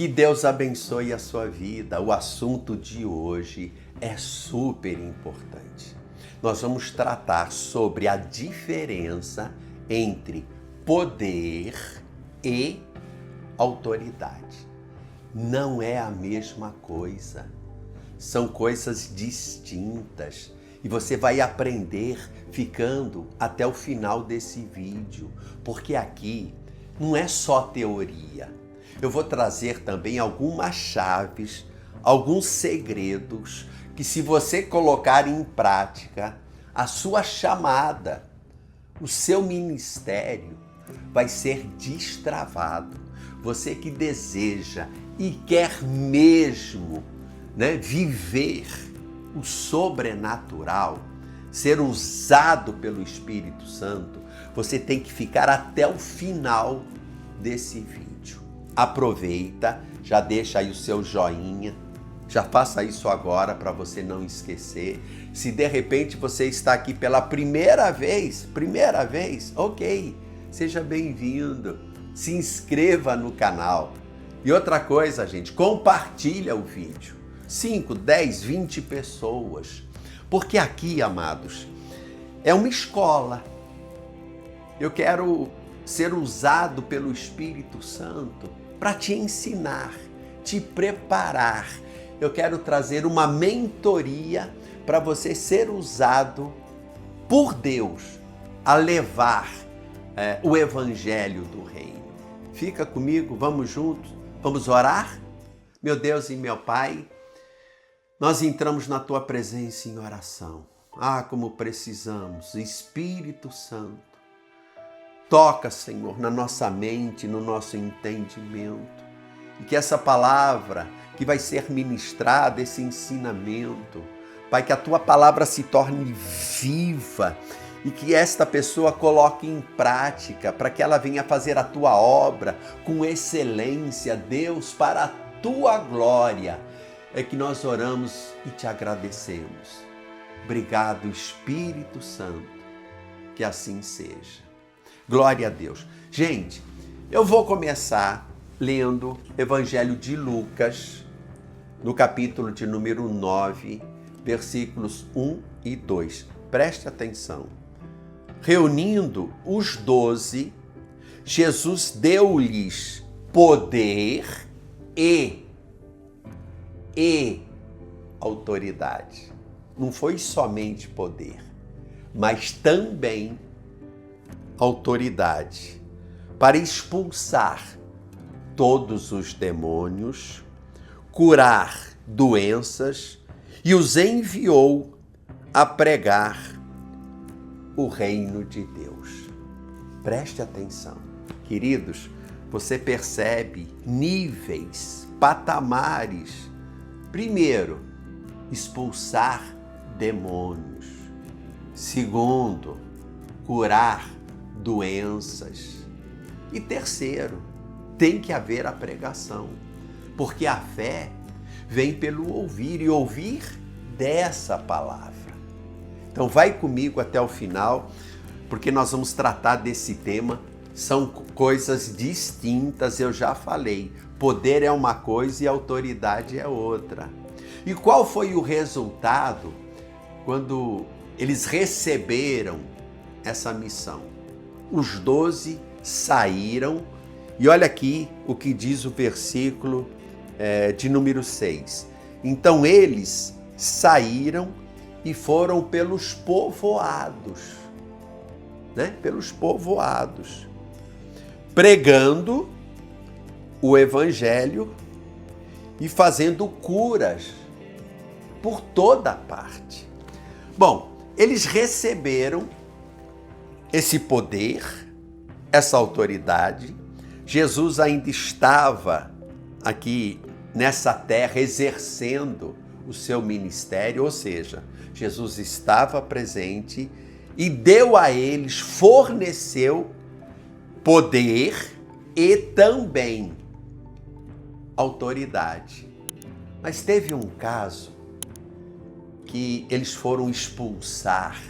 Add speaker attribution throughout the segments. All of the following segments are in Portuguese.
Speaker 1: Que Deus abençoe a sua vida. O assunto de hoje é super importante. Nós vamos tratar sobre a diferença entre poder e autoridade. Não é a mesma coisa. São coisas distintas. E você vai aprender ficando até o final desse vídeo. Porque aqui não é só teoria. Eu vou trazer também algumas chaves, alguns segredos que, se você colocar em prática, a sua chamada, o seu ministério vai ser destravado. Você que deseja e quer mesmo, viver o sobrenatural, ser usado pelo Espírito Santo, você tem que ficar até o final desse vídeo. Aproveita, já deixa aí o seu joinha, já faça isso agora para você não esquecer. Se de repente você está aqui pela primeira vez, ok, seja bem-vindo, se inscreva no canal. E outra coisa, gente, compartilha o vídeo, 5, 10, 20 pessoas, porque aqui, amados, é uma escola. Eu quero ser usado pelo Espírito Santo para te ensinar, te preparar. Eu quero trazer uma mentoria para você ser usado por Deus a levar o Evangelho do Reino. Fica comigo, vamos juntos, vamos orar? Meu Deus e meu Pai, nós entramos na Tua presença em oração. Ah, como precisamos, Espírito Santo. Toca, Senhor, na nossa mente, no nosso entendimento. E que essa palavra que vai ser ministrada, esse ensinamento, Pai, que a Tua palavra se torne viva e que esta pessoa coloque em prática para que ela venha fazer a Tua obra com excelência, Deus, para a Tua glória. É que nós oramos e te agradecemos. Obrigado, Espírito Santo, que assim seja. Glória a Deus. Gente, eu vou começar lendo Evangelho de Lucas, no capítulo de número 9, versículos 1 e 2. Preste atenção. Reunindo os 12, Jesus deu-lhes poder e autoridade. Não foi somente poder, mas também autoridade para expulsar todos os demônios, curar doenças e os enviou a pregar o reino de Deus. Preste atenção. Queridos, você percebe níveis, patamares. Primeiro, expulsar demônios. Segundo, curar doenças. E terceiro, tem que haver a pregação, porque a fé vem pelo ouvir e ouvir dessa palavra. Então vai comigo até o final, porque nós vamos tratar desse tema. São coisas distintas, eu já falei. Poder é uma coisa e autoridade é outra. E qual foi o resultado quando eles receberam essa missão? Os 12 saíram, e olha aqui o que diz o versículo de número 6. Então eles saíram e foram pelos povoados, pelos povoados, pregando o Evangelho e fazendo curas por toda parte. Bom, eles receberam esse poder, essa autoridade. Jesus ainda estava aqui nessa terra exercendo o seu ministério, ou seja, Jesus estava presente e deu a eles, forneceu poder e também autoridade. Mas teve um caso que eles foram expulsar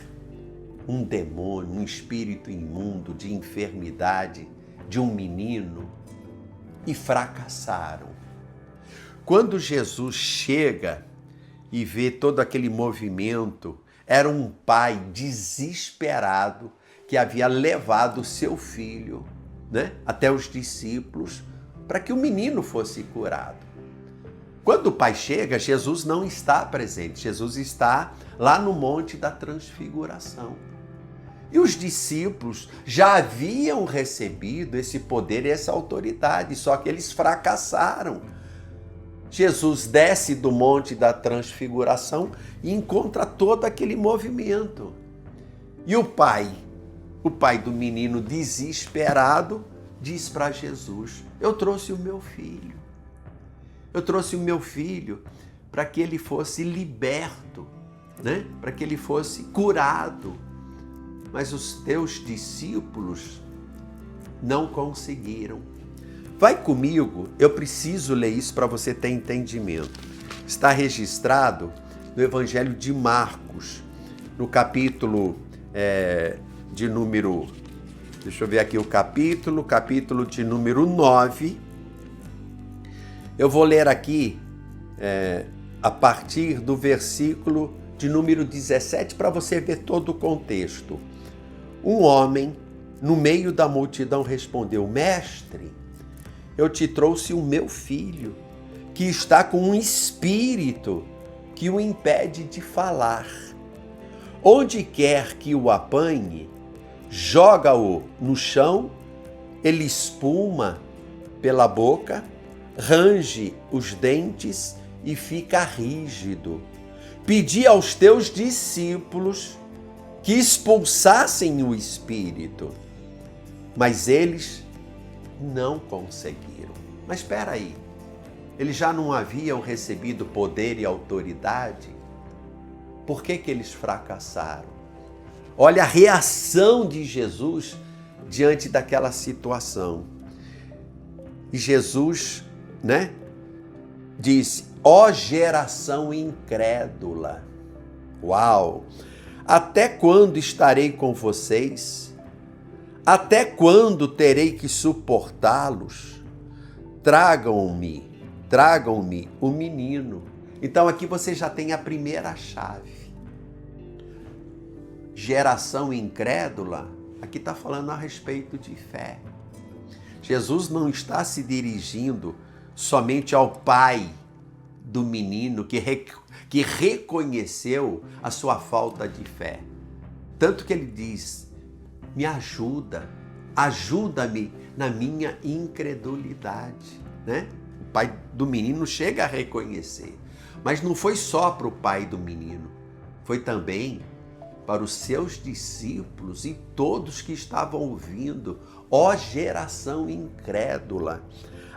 Speaker 1: um demônio, um espírito imundo de enfermidade de um menino e fracassaram. Quando Jesus chega e vê todo aquele movimento, era um pai desesperado que havia levado seu filho, né, até os discípulos para que o menino fosse curado. Quando o pai chega, Jesus não está presente, Jesus está lá no Monte da Transfiguração. E os discípulos já haviam recebido esse poder e essa autoridade, só que eles fracassaram. Jesus desce do Monte da Transfiguração e encontra todo aquele movimento. E o pai do menino desesperado, diz para Jesus: eu trouxe o meu filho. Eu trouxe o meu filho para que ele fosse liberto, né? Para que ele fosse curado. Mas os teus discípulos não conseguiram. Vai comigo, eu preciso ler isso para você ter entendimento. Está registrado no Evangelho de Marcos, no capítulo de número... Deixa eu ver aqui o capítulo de número 9. Eu vou ler aqui a partir do versículo de número 17 para você ver todo o contexto. Um homem, no meio da multidão, respondeu: Mestre, eu te trouxe o meu filho, que está com um espírito que o impede de falar. Onde quer que o apanhe, joga-o no chão, ele espuma pela boca, range os dentes e fica rígido. Pedi aos teus discípulos que expulsassem o espírito, mas eles não conseguiram. Mas espera aí, eles já não haviam recebido poder e autoridade? Por que eles fracassaram? Olha a reação de Jesus diante daquela situação. E Jesus, né, disse: ó geração incrédula. Uau! Até quando estarei com vocês? Até quando terei que suportá-los? Tragam-me o menino. Então aqui você já tem a primeira chave. Geração incrédula, aqui está falando a respeito de fé. Jesus não está se dirigindo somente ao pai do menino que reconheceu a sua falta de fé. Tanto que ele diz: me ajuda-me na minha incredulidade, né? O pai do menino chega a reconhecer. Mas não foi só para o pai do menino, foi também para os seus discípulos e todos que estavam ouvindo. Ó geração incrédula,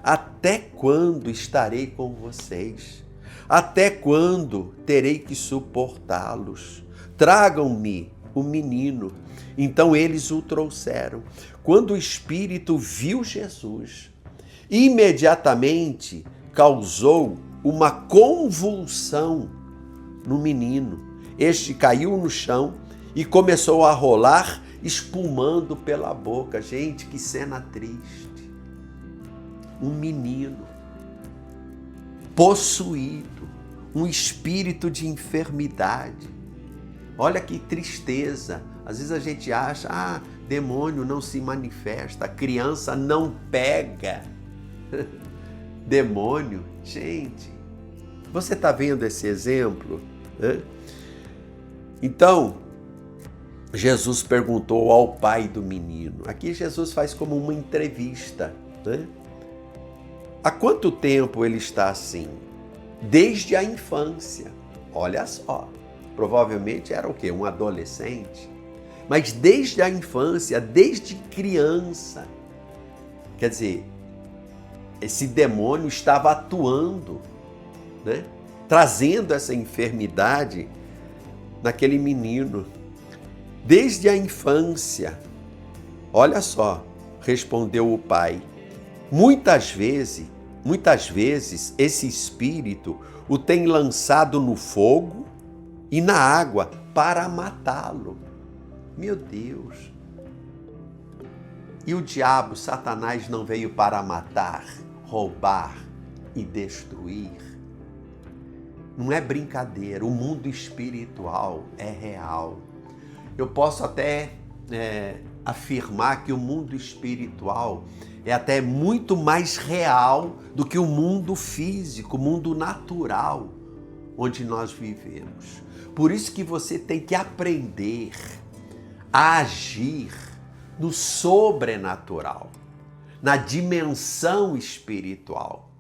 Speaker 1: até quando estarei com vocês? Até quando terei que suportá-los? Tragam-me o menino. Então eles o trouxeram. Quando o espírito viu Jesus, imediatamente causou uma convulsão no menino. Este caiu no chão e começou a rolar, espumando pela boca. Gente, que cena triste. Um menino possuído, um espírito de enfermidade. Olha que tristeza. Às vezes a gente acha, demônio não se manifesta, criança não pega. Demônio, gente, você está vendo esse exemplo? Né? Então, Jesus perguntou ao pai do menino. Aqui Jesus faz como uma entrevista, né? Há quanto tempo ele está assim? Desde a infância. Olha só, provavelmente era o quê? Um adolescente. Mas desde a infância, desde criança. Quer dizer, esse demônio estava atuando, né? Trazendo essa enfermidade naquele menino. Desde a infância. Olha só, respondeu o pai. Muitas vezes, esse espírito o tem lançado no fogo e na água para matá-lo. Meu Deus! E o diabo, Satanás, não veio para matar, roubar e destruir. Não é brincadeira, o mundo espiritual é real. Eu posso até afirmar que o mundo espiritual é até muito mais real do que o mundo físico, o mundo natural onde nós vivemos. Por isso que você tem que aprender a agir no sobrenatural, na dimensão espiritual.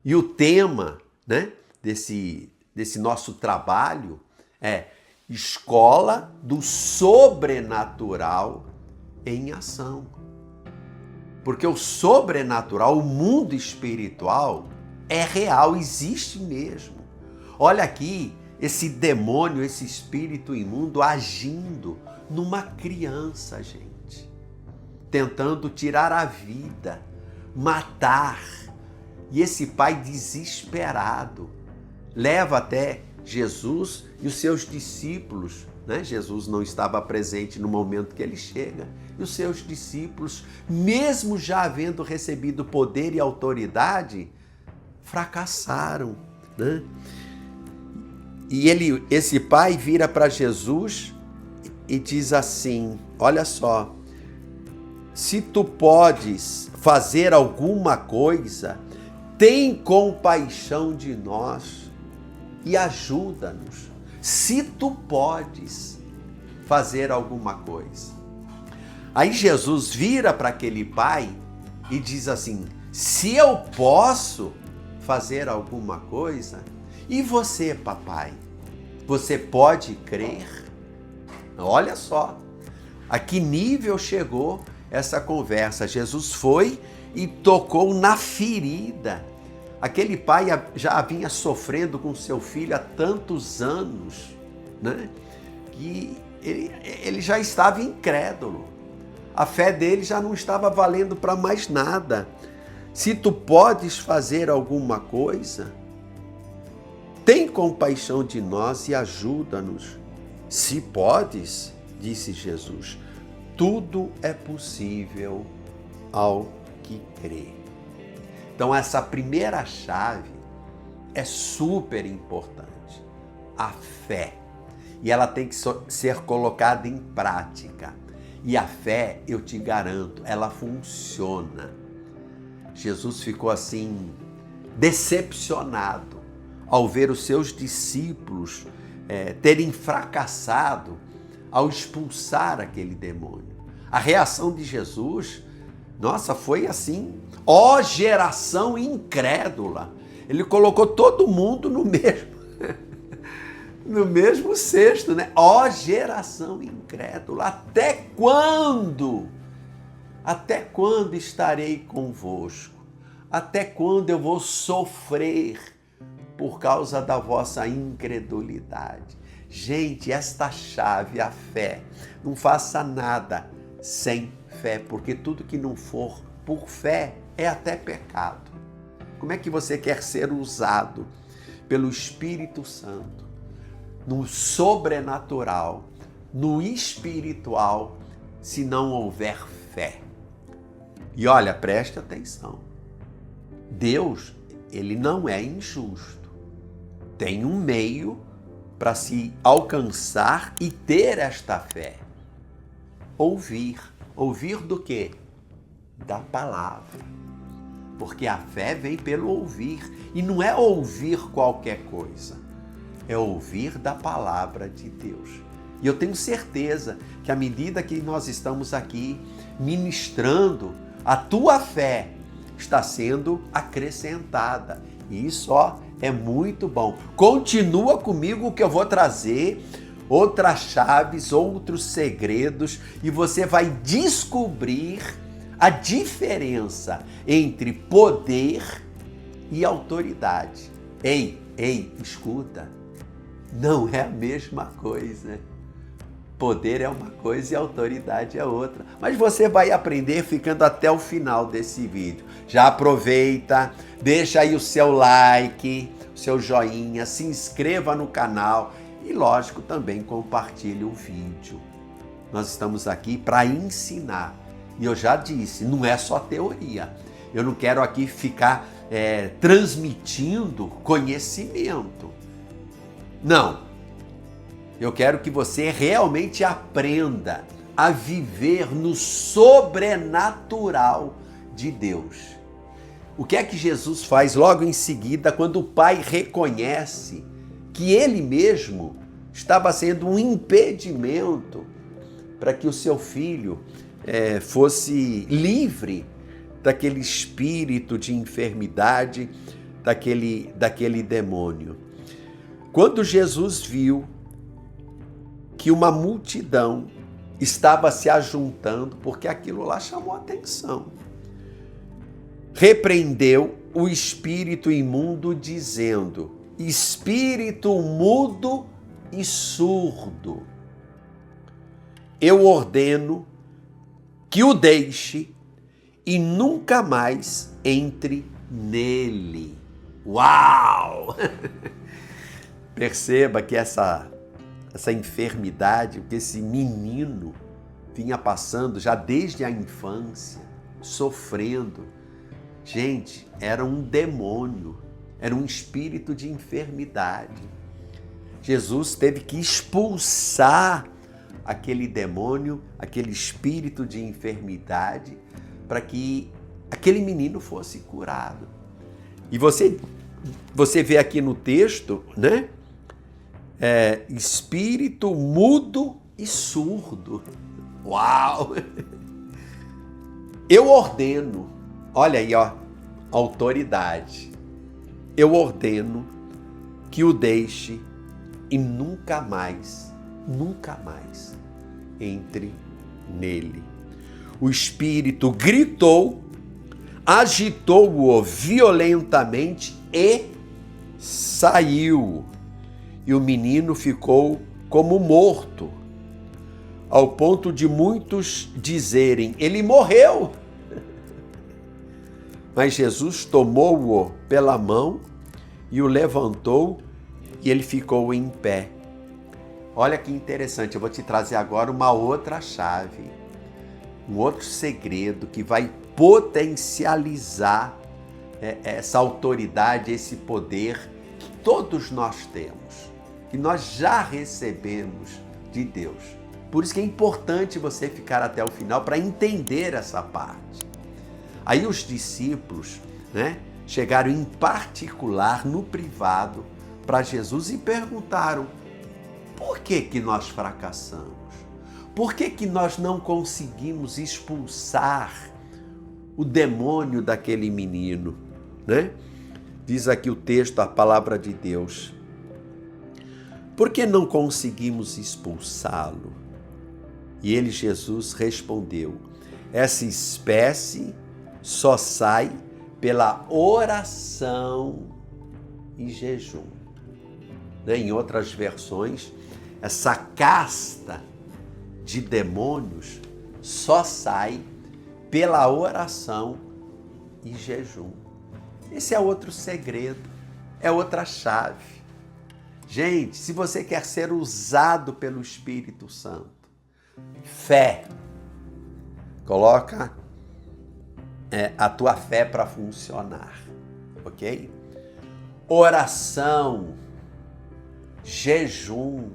Speaker 1: E o tema, né, desse nosso trabalho é Escola do Sobrenatural em Ação. Porque o sobrenatural, o mundo espiritual, é real, existe mesmo. Olha aqui, esse demônio, esse espírito imundo agindo numa criança, gente. Tentando tirar a vida, matar. E esse pai desesperado leva até Jesus e os seus discípulos, né? Jesus não estava presente no momento que ele chega. E os seus discípulos, mesmo já havendo recebido poder e autoridade, fracassaram, né? E esse pai vira para Jesus e diz assim: olha só, se tu podes fazer alguma coisa, tem compaixão de nós e ajuda-nos. Se tu podes fazer alguma coisa. Aí Jesus vira para aquele pai e diz assim: se eu posso fazer alguma coisa, e você, papai, você pode crer? Olha só, a que nível chegou essa conversa. Jesus foi e tocou na ferida. Aquele pai já vinha sofrendo com seu filho há tantos anos, né? Que ele já estava incrédulo. A fé dele já não estava valendo para mais nada. Se tu podes fazer alguma coisa, tem compaixão de nós e ajuda-nos. Se podes, disse Jesus, tudo é possível ao que crê. Então essa primeira chave é super importante, a fé. E ela tem que ser colocada em prática. E a fé, eu te garanto, ela funciona. Jesus ficou assim, decepcionado ao ver os seus discípulos terem fracassado ao expulsar aquele demônio. A reação de Jesus, nossa, foi assim, ó geração incrédula. Ele colocou todo mundo no mesmo cesto, né? Ó geração incrédula, até quando? Até quando estarei convosco? Até quando eu vou sofrer por causa da vossa incredulidade? Gente, esta chave, a fé, não faça nada sem fé, porque tudo que não for por fé é até pecado. Como é que você quer ser usado pelo Espírito Santo no sobrenatural, no espiritual, se não houver fé? E olha, preste atenção. Deus, ele não é injusto. Tem um meio para se alcançar e ter esta fé. Ouvir. Ouvir do quê? Da palavra. Porque a fé vem pelo ouvir. E não é ouvir qualquer coisa. É ouvir da palavra de Deus. E eu tenho certeza que à medida que nós estamos aqui ministrando, a tua fé está sendo acrescentada. E isso, é muito bom. Continua comigo que eu vou trazer outras chaves, outros segredos e você vai descobrir a diferença entre poder e autoridade. Ei, escuta. Não é a mesma coisa. Poder é uma coisa e autoridade é outra. Mas você vai aprender ficando até o final desse vídeo. Já aproveita, deixa aí o seu like, o seu joinha, se inscreva no canal e, lógico, também compartilhe o vídeo. Nós estamos aqui para ensinar. E eu já disse, não é só teoria. Eu não quero aqui ficar transmitindo conhecimento. Não. Eu quero que você realmente aprenda a viver no sobrenatural de Deus. O que é que Jesus faz logo em seguida, quando o pai reconhece que ele mesmo estava sendo um impedimento para que o seu filho fosse livre daquele espírito de enfermidade, daquele demônio. Quando Jesus viu que uma multidão estava se ajuntando, porque aquilo lá chamou a atenção, repreendeu o espírito imundo, dizendo: espírito mudo e surdo, eu ordeno que o deixe e nunca mais entre nele. Uau! Perceba que essa enfermidade, que esse menino vinha passando já desde a infância, sofrendo. Gente, era um demônio, era um espírito de enfermidade. Jesus teve que expulsar aquele demônio, aquele espírito de enfermidade, para que aquele menino fosse curado. E você vê aqui no texto, né? Espírito mudo e surdo. Uau! Eu ordeno, olha aí, ó, autoridade. Eu ordeno que o deixe e nunca mais entre nele. O espírito gritou, agitou-o violentamente e saiu. E o menino ficou como morto, ao ponto de muitos dizerem: ele morreu. Mas Jesus tomou-o pela mão e o levantou, e ele ficou em pé. Olha que interessante, eu vou te trazer agora uma outra chave, um outro segredo que vai potencializar essa autoridade, esse poder que todos nós temos, que nós já recebemos de Deus. Por isso que é importante você ficar até o final para entender essa parte. Aí os discípulos, né, chegaram em particular, no privado, para Jesus e perguntaram: por que nós fracassamos? Por que nós não conseguimos expulsar o demônio daquele menino, né? Diz aqui o texto, a palavra de Deus: por que não conseguimos expulsá-lo? E ele, Jesus, respondeu: essa espécie só sai pela oração e jejum. Em outras versões, essa casta de demônios só sai pela oração e jejum. Esse é outro segredo, é outra chave. Gente, se você quer ser usado pelo Espírito Santo, fé. Coloca a tua fé para funcionar, ok? Oração, jejum.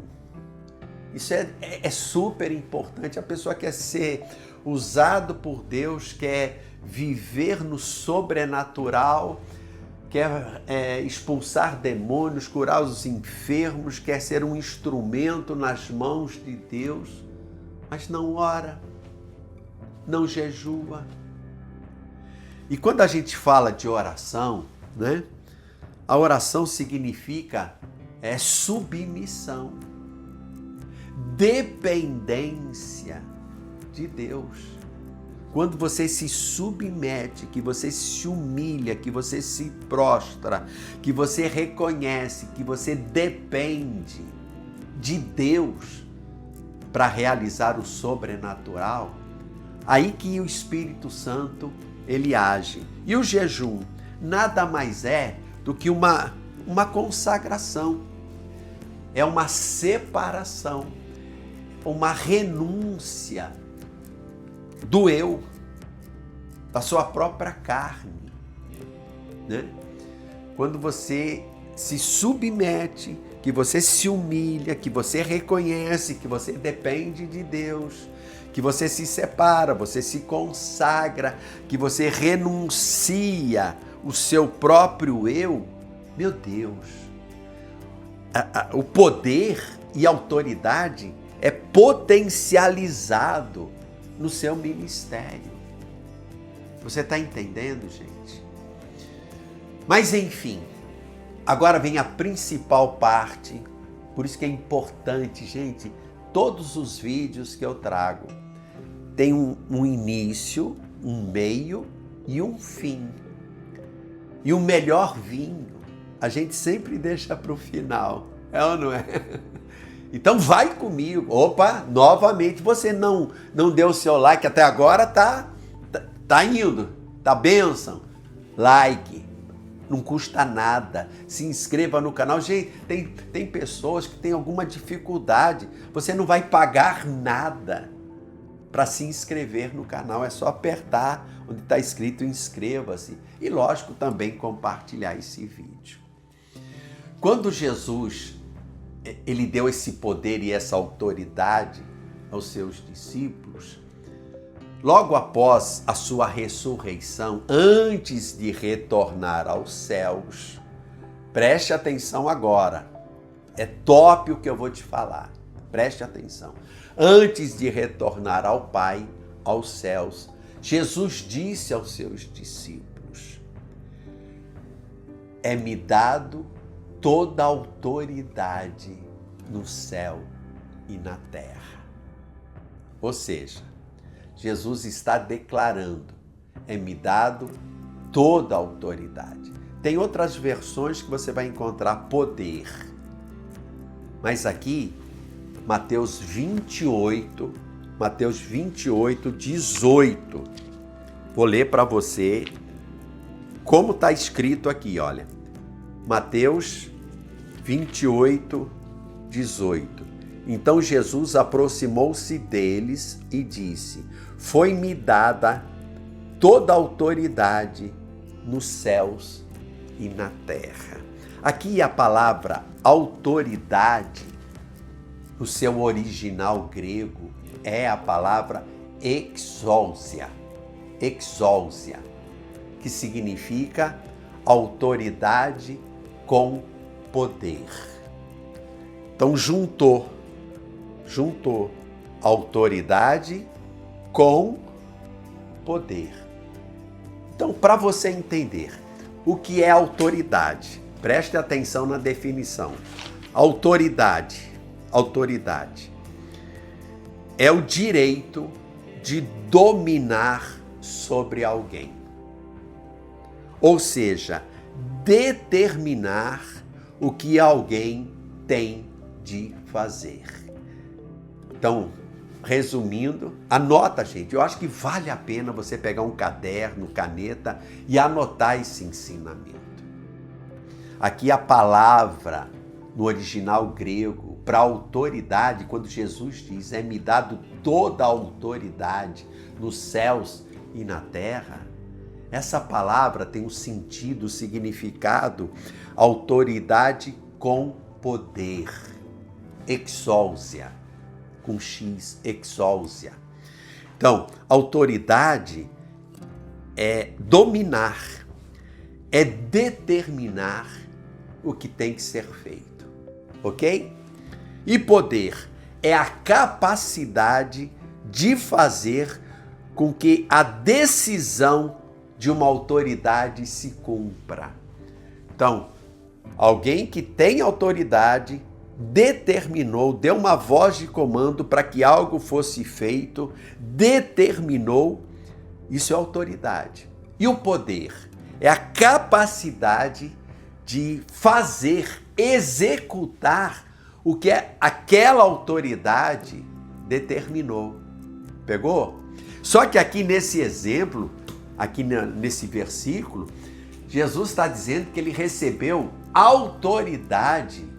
Speaker 1: Isso é super importante. A pessoa quer ser usado por Deus, quer viver no sobrenatural, quer expulsar demônios, curar os enfermos, quer ser um instrumento nas mãos de Deus, mas não ora, não jejua. E quando a gente fala de oração, né? A oração significa submissão, dependência de Deus. Quando você se submete, que você se humilha, que você se prostra, que você reconhece que você depende de Deus para realizar o sobrenatural, aí que o Espírito Santo ele age. E o jejum nada mais é do que uma consagração, é uma separação, uma renúncia do eu, da sua própria carne, né? Quando você se submete, que você se humilha, que você reconhece que você depende de Deus, que você se separa, você se consagra, que você renuncia o seu próprio eu, meu Deus, o poder e a autoridade é potencializado no seu ministério. Você está entendendo, gente? Mas enfim, agora vem a principal parte, por isso que é importante, gente, todos os vídeos que eu trago tem um início, um meio e um fim. E o melhor vinho a gente sempre deixa para o final, é ou não é? Então vai comigo. Opa, novamente, você não deu o seu like até agora, tá indo, tá bênção. Like, não custa nada. Se inscreva no canal. Gente, tem pessoas que têm alguma dificuldade. Você não vai pagar nada para se inscrever no canal. É só apertar onde está escrito inscreva-se. E lógico, também compartilhar esse vídeo. Quando Jesus ele deu esse poder e essa autoridade aos seus discípulos, logo após a sua ressurreição, antes de retornar aos céus, preste atenção agora, é top o que eu vou te falar, preste atenção. Antes de retornar ao Pai, aos céus, Jesus disse aos seus discípulos: é-me dado toda a autoridade no céu e na terra. Ou seja, Jesus está declarando, é-me dado toda a autoridade. Tem outras versões que você vai encontrar poder. Mas aqui, Mateus 28, 18. Vou ler para você como está escrito aqui, olha. Mateus 28, 18. Então Jesus aproximou-se deles e disse: foi-me dada toda a autoridade nos céus e na terra. Aqui a palavra autoridade, no seu original grego, é a palavra exousia, que significa autoridade com poder. Então juntou autoridade com poder. Então, para você entender o que é autoridade, preste atenção na definição. Autoridade é o direito de dominar sobre alguém. Ou seja, determinar o que alguém tem de fazer. Então, resumindo, anota, gente, eu acho que vale a pena você pegar um caderno, caneta e anotar esse ensinamento. Aqui a palavra no original grego para autoridade, quando Jesus diz, é-me dado toda a autoridade nos céus e na terra, essa palavra tem um sentido, significado, autoridade com poder, exousia, com X, exousia. Então, autoridade é dominar, é determinar o que tem que ser feito, ok? E poder é a capacidade de fazer com que a decisão de uma autoridade se cumpra. Então, alguém que tem autoridade determinou, deu uma voz de comando para que algo fosse feito, determinou, isso é autoridade. E o poder é a capacidade de fazer, executar o que aquela autoridade determinou. Pegou? Só que aqui nesse exemplo, aqui nesse versículo, Jesus está dizendo que ele recebeu autoridade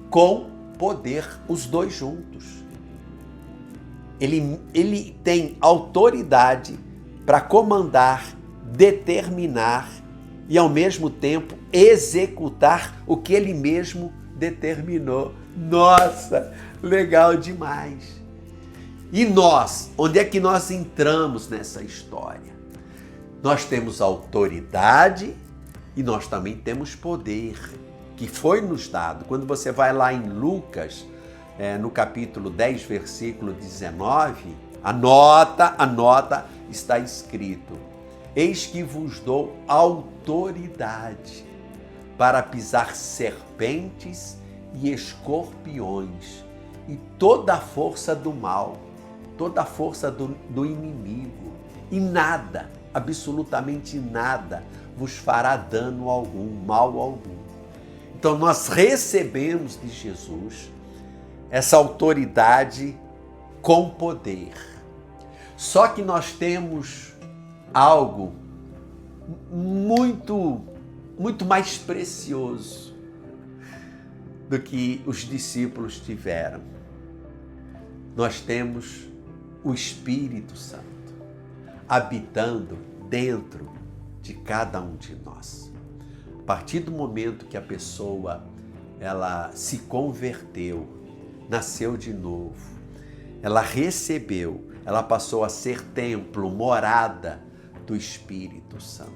Speaker 1: com poder, os dois juntos. Ele tem autoridade para comandar, determinar e ao mesmo tempo executar o que ele mesmo determinou. Nossa, legal demais! E nós, onde é que nós entramos nessa história? Nós temos autoridade e nós também temos poder, que foi nos dado. Quando você vai lá em Lucas, no capítulo 10, versículo 19, anota, está escrito: eis que vos dou autoridade para pisar serpentes e escorpiões e toda a força do mal, toda a força do inimigo, e nada, absolutamente nada, vos fará dano algum, mal algum. Então nós recebemos de Jesus essa autoridade com poder. Só que nós temos algo muito mais precioso do que os discípulos tiveram. Nós temos o Espírito Santo habitando dentro de cada um de nós. A partir do momento que a pessoa ela se converteu, nasceu de novo, ela recebeu, ela passou a ser templo, morada do Espírito Santo.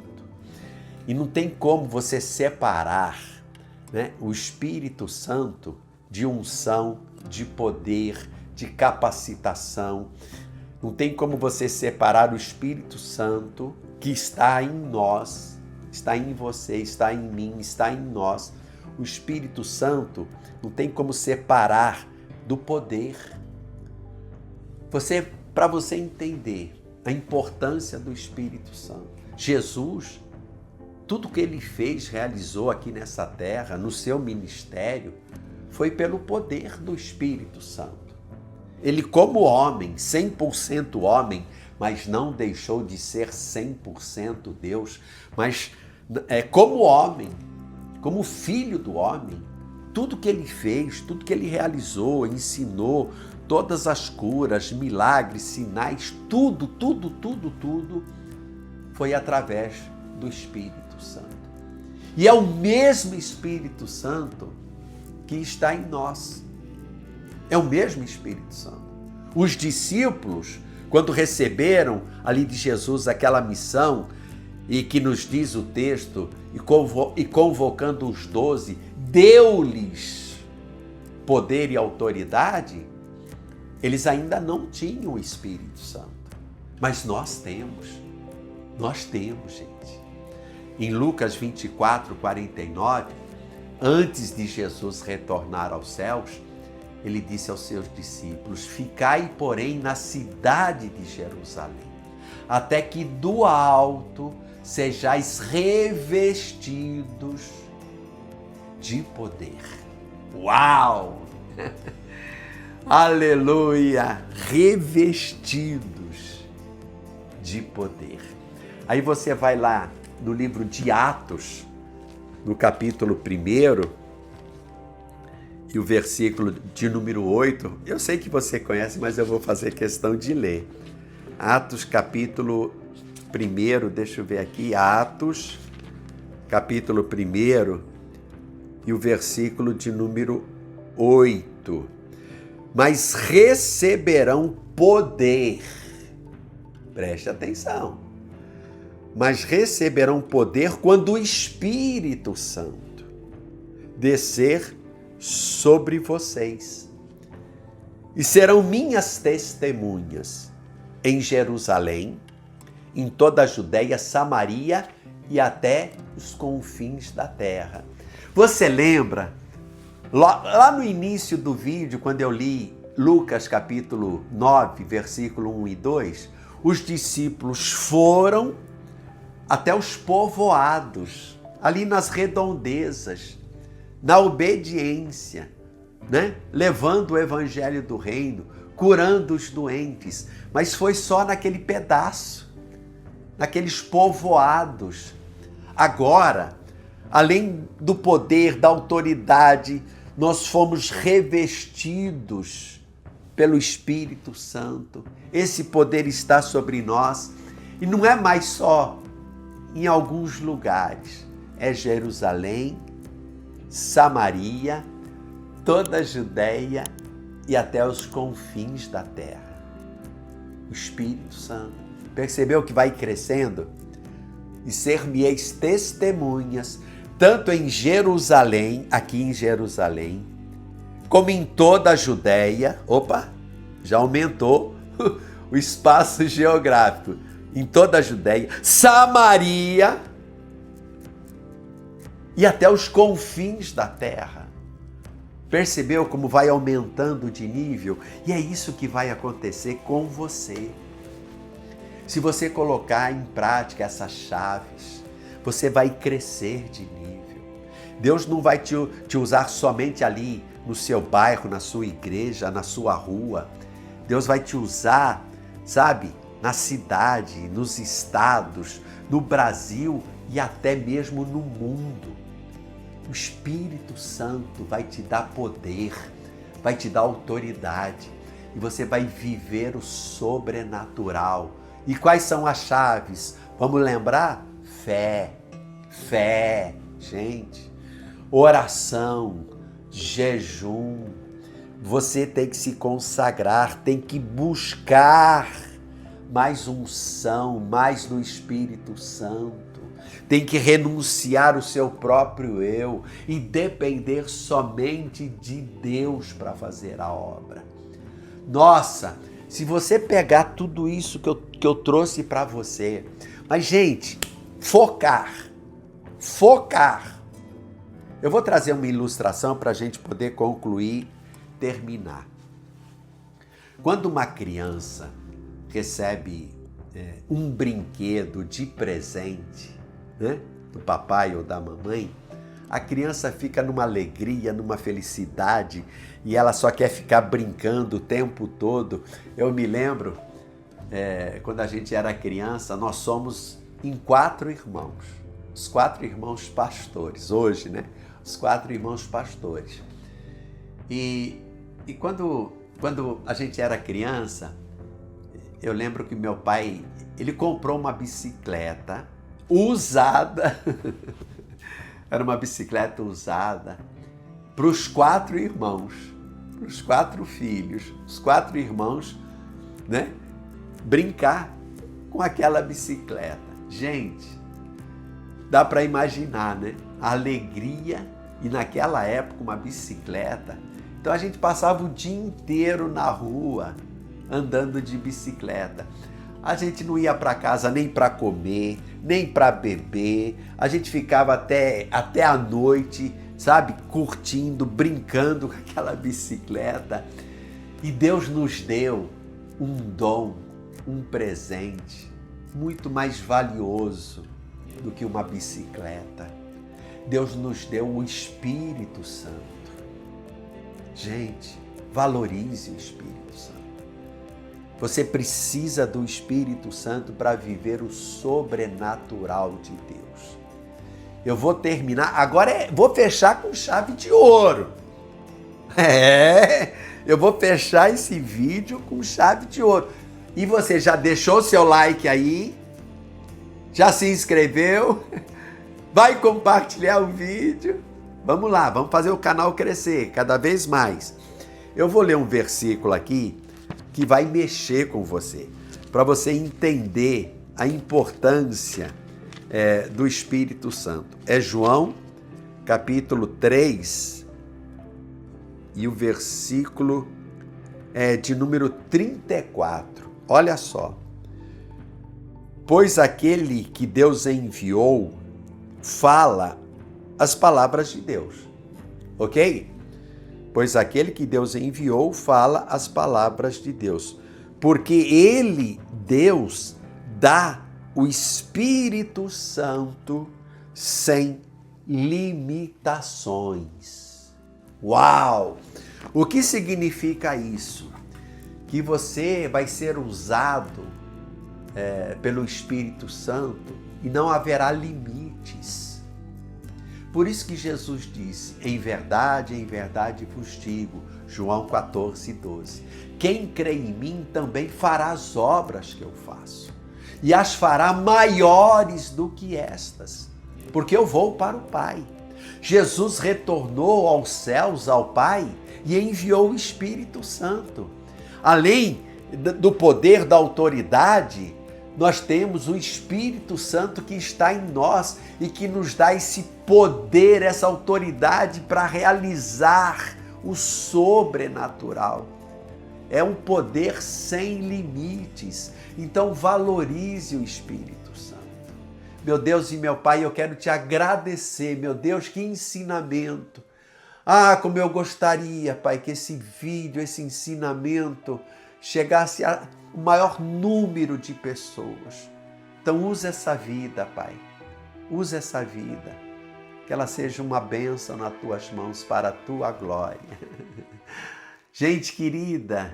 Speaker 1: E não tem como você separar, né, o Espírito Santo de unção, de poder, de capacitação. Não tem como você separar o Espírito Santo que está em nós, está em você, está em mim, está em nós. O Espírito Santo não tem como separar do poder. Para você entender a importância do Espírito Santo, Jesus, tudo que ele fez, realizou aqui nessa terra, no seu ministério, foi pelo poder do Espírito Santo. Ele, como homem, 100% homem, mas não deixou de ser 100% Deus, mas como homem, como filho do homem, tudo que ele fez, tudo que ele realizou, ensinou, todas as curas, milagres, sinais, tudo foi através do Espírito Santo. E é o mesmo Espírito Santo que está em nós. É o mesmo Espírito Santo. Os discípulos, quando receberam ali de Jesus aquela missão, e que nos diz o texto, e convocando os 12, deu-lhes poder e autoridade, eles ainda não tinham o Espírito Santo. Mas nós temos, gente. Em Lucas 24, 49, antes de Jesus retornar aos céus, ele disse aos seus discípulos: ficai, porém, na cidade de Jerusalém, até que do alto sejais revestidos de poder. Uau! Aleluia! Revestidos de poder. Aí você vai lá no livro de Atos, no capítulo 1, e o versículo de número 8, eu sei que você conhece, mas eu vou fazer questão de ler. Atos, capítulo 1, deixa eu ver aqui, Atos, capítulo 1, e o versículo de número 8. Mas receberão poder, preste atenção, mas receberão poder quando o Espírito Santo descer sobre vocês. E serão minhas testemunhas em Jerusalém, em toda a Judéia, Samaria e até os confins da terra. Você lembra, lá no início do vídeo, quando eu li Lucas capítulo 9, versículo 1 e 2, os discípulos foram até os povoados, ali nas redondezas, na obediência, né? Levando o evangelho do reino, curando os doentes, mas foi só naquele pedaço, naqueles povoados. Agora, além do poder, da autoridade, nós fomos revestidos pelo Espírito Santo. Esse poder está sobre nós e não é mais só em alguns lugares. É Jerusalém, Samaria, toda a Judéia e até os confins da terra. O Espírito Santo. Percebeu que vai crescendo? E ser-me-eis testemunhas, tanto em Jerusalém, aqui em Jerusalém, como em toda a Judéia. Opa, já aumentou o espaço geográfico. Em toda a Judéia, Samaria e até os confins da terra. Percebeu como vai aumentando de nível? E é isso que vai acontecer com você. Se você colocar em prática essas chaves, você vai crescer de nível. Deus não vai te usar somente ali no seu bairro, na sua igreja, na sua rua. Deus vai te usar, sabe, na cidade, nos estados, no Brasil e até mesmo no mundo. O Espírito Santo vai te dar poder, vai te dar autoridade e você vai viver o sobrenatural. E quais são as chaves? Vamos lembrar? Fé, gente. Oração, jejum. Você tem que se consagrar, tem que buscar mais unção, mais do Espírito Santo. Tem que renunciar o seu próprio eu e depender somente de Deus para fazer a obra. Nossa, se você pegar tudo isso que eu trouxe para você, mas gente, focar. Eu vou trazer uma ilustração para a gente poder concluir, terminar. Quando uma criança recebe um brinquedo de presente, né, do papai ou da mamãe, a criança fica numa alegria, numa felicidade e ela só quer ficar brincando o tempo todo. Eu me lembro, quando a gente era criança, nós somos em 4 irmãos, os 4 irmãos pastores, hoje, né? Os 4 irmãos pastores. E quando a gente era criança, eu lembro que meu pai, ele comprou uma bicicleta usada, era uma bicicleta usada, para os 4 irmãos, para os 4 filhos, os 4 irmãos, né, brincar com aquela bicicleta. Gente, dá para imaginar, né, a alegria, e naquela época uma bicicleta. Então a gente passava o dia inteiro na rua, andando de bicicleta. A gente não ia para casa nem para comer, nem para beber. A gente ficava até a noite, sabe, curtindo, brincando com aquela bicicleta. E Deus nos deu um dom, um presente muito mais valioso do que uma bicicleta. Deus nos deu o Espírito Santo. Gente, valorize o Espírito Santo. Você precisa do Espírito Santo para viver o sobrenatural de Deus. Eu vou terminar, agora vou fechar com chave de ouro. Eu vou fechar esse vídeo com chave de ouro. E você já deixou seu like aí? Já se inscreveu? Vai compartilhar o vídeo? Vamos lá, vamos fazer o canal crescer cada vez mais. Eu vou ler um versículo aqui que vai mexer com você, para você entender a importância do Espírito Santo. É João, capítulo 3, e o versículo de número 34. Olha só. Pois aquele que Deus enviou fala as palavras de Deus, ok? Pois aquele que Deus enviou fala as palavras de Deus, porque Ele, Deus, dá o Espírito Santo sem limitações. Uau! O que significa isso? Que você vai ser usado pelo Espírito Santo e não haverá limites. Por isso que Jesus disse, em verdade vos digo, João 14, 12, quem crê em mim também fará as obras que eu faço. e as fará maiores do que estas, porque eu vou para o Pai. Jesus retornou aos céus, ao Pai, e enviou o Espírito Santo. Além do poder da autoridade, nós temos o Espírito Santo que está em nós e que nos dá esse poder, essa autoridade para realizar o sobrenatural. É um poder sem limites. Então valorize o Espírito Santo. Meu Deus e meu Pai, eu quero te agradecer, meu Deus, que ensinamento. Ah, como eu gostaria, Pai, que esse vídeo, esse ensinamento chegasse a o maior número de pessoas. Então use essa vida, Pai. Use essa vida. Que ela seja uma bênção nas tuas mãos para a tua glória. Gente querida,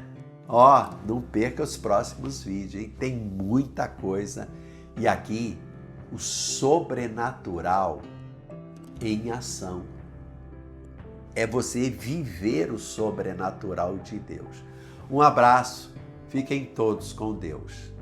Speaker 1: não perca os próximos vídeos, hein? Tem muita coisa. E aqui, o sobrenatural em ação. É você viver o sobrenatural de Deus. Um abraço. Fiquem todos com Deus.